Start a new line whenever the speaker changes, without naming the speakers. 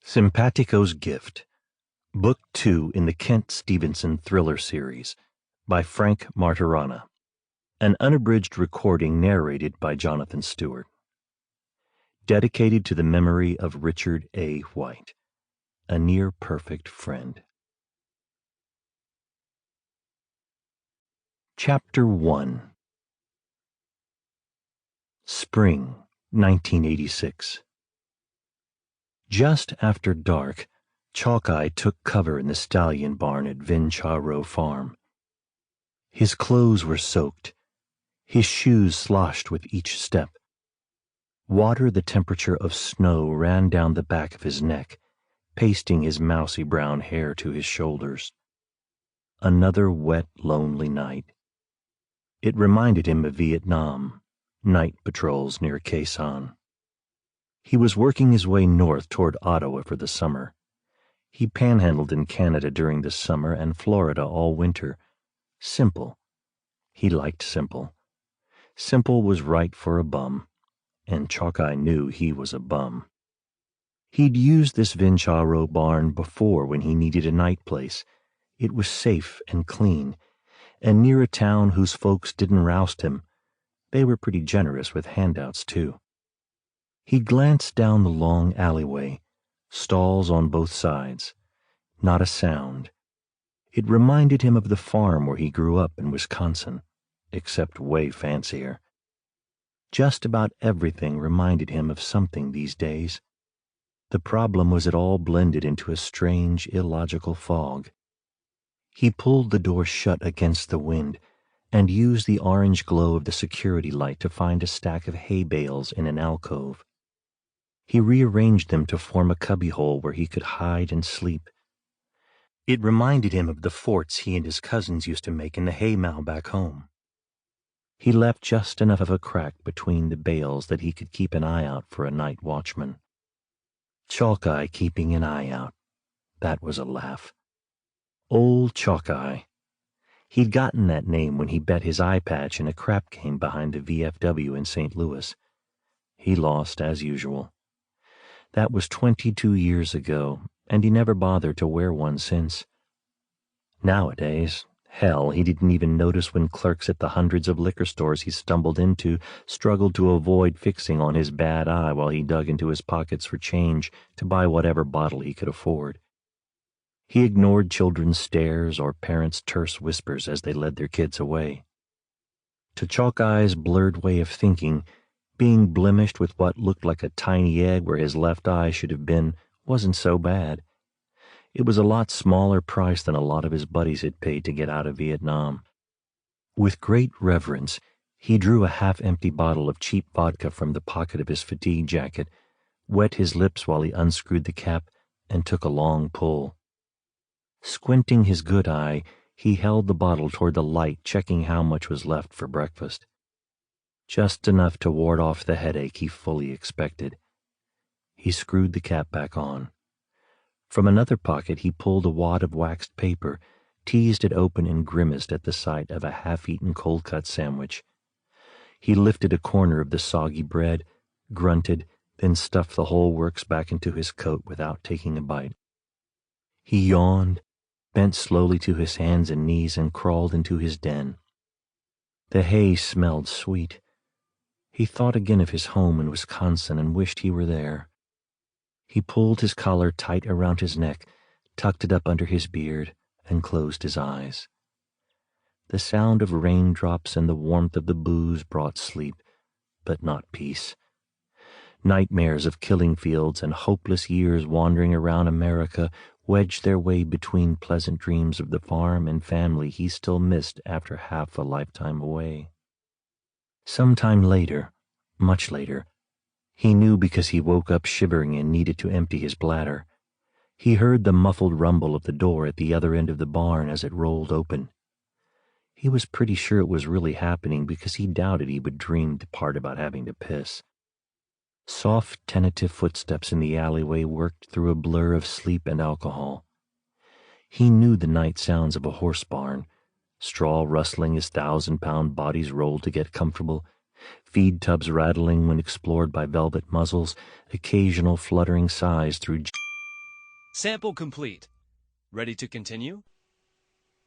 Simpatico's Gift, Book 2 in the Kent Stephenson thriller series, by Frank Martorana. An unabridged recording narrated by Jonathan Stewart. Dedicated to the memory of Richard A. White, a near-perfect friend. Chapter 1. Spring, 1986. Just after dark, Chalkeye took cover in the stallion barn at Vincharo Farm. His clothes were soaked, his shoes sloshed with each step. Water the temperature of snow ran down the back of his neck, pasting his mousy brown hair to his shoulders. Another wet, lonely night. It reminded him of Vietnam, night patrols near Khe Sanh. He was working his way north toward Ottawa for the summer. He panhandled in Canada during the summer and Florida all winter. Simple. He liked simple. Simple was right for a bum, and Chalkeye knew he was a bum. He'd used this Vincharo barn before when he needed a night place. It was safe and clean, and near a town whose folks didn't roust him. They were pretty generous with handouts, too. He glanced down the long alleyway, stalls on both sides. Not a sound. It reminded him of the farm where he grew up in Wisconsin, except way fancier. Just about everything reminded him of something these days. The problem was it all blended into a strange, illogical fog. He pulled the door shut against the wind and used the orange glow of the security light to find a stack of hay bales in an alcove. He rearranged them to form a cubbyhole where he could hide and sleep. It reminded him of the forts he and his cousins used to make in the haymow back home. He left just enough of a crack between the bales that he could keep an eye out for a night watchman. Chalkeye keeping an eye out. That was a laugh. Old Chalkeye. He'd gotten that name when he bet his eye patch in a crap game behind the VFW in St. Louis. He lost, as usual. That was 22 years ago, and he never bothered to wear one since. Nowadays, hell, he didn't even notice when clerks at the hundreds of liquor stores he stumbled into struggled to avoid fixing on his bad eye while he dug into his pockets for change to buy whatever bottle he could afford. He ignored children's stares or parents' terse whispers as they led their kids away. To Chalkeye's blurred way of thinking, being blemished with what looked like a tiny egg where his left eye should have been wasn't so bad. It was a lot smaller price than a lot of his buddies had paid to get out of Vietnam. With great reverence, he drew a half-empty bottle of cheap vodka from the pocket of his fatigue jacket, wet his lips while he unscrewed the cap, and took a long pull. Squinting his good eye, he held the bottle toward the light, checking how much was left for breakfast. Just enough to ward off the headache he fully expected. He screwed the cap back on. From another pocket he pulled a wad of waxed paper, teased it open and grimaced at the sight of a half-eaten cold-cut sandwich. He lifted a corner of the soggy bread, grunted, then stuffed the whole works back into his coat without taking a bite. He yawned, bent slowly to his hands and knees, and crawled into his den. The hay smelled sweet. He thought again of his home in Wisconsin and wished he were there. He pulled his collar tight around his neck, tucked it up under his beard, and closed his eyes. The sound of raindrops and the warmth of the booze brought sleep, but not peace. Nightmares of killing fields and hopeless years wandering around America wedged their way between pleasant dreams of the farm and family he still missed after half a lifetime away. Sometime later, much later, he knew because he woke up shivering and needed to empty his bladder. He heard the muffled rumble of the door at the other end of the barn as it rolled open. He was pretty sure it was really happening because he doubted he would dream the part about having to piss. Soft, tentative footsteps in the alleyway worked through a blur of sleep and alcohol. He knew the night sounds of a horse barn, straw rustling as 1,000-pound bodies rolled to get comfortable, feed tubs rattling when explored by velvet muzzles, occasional fluttering sighs through
Sample complete. Ready to continue?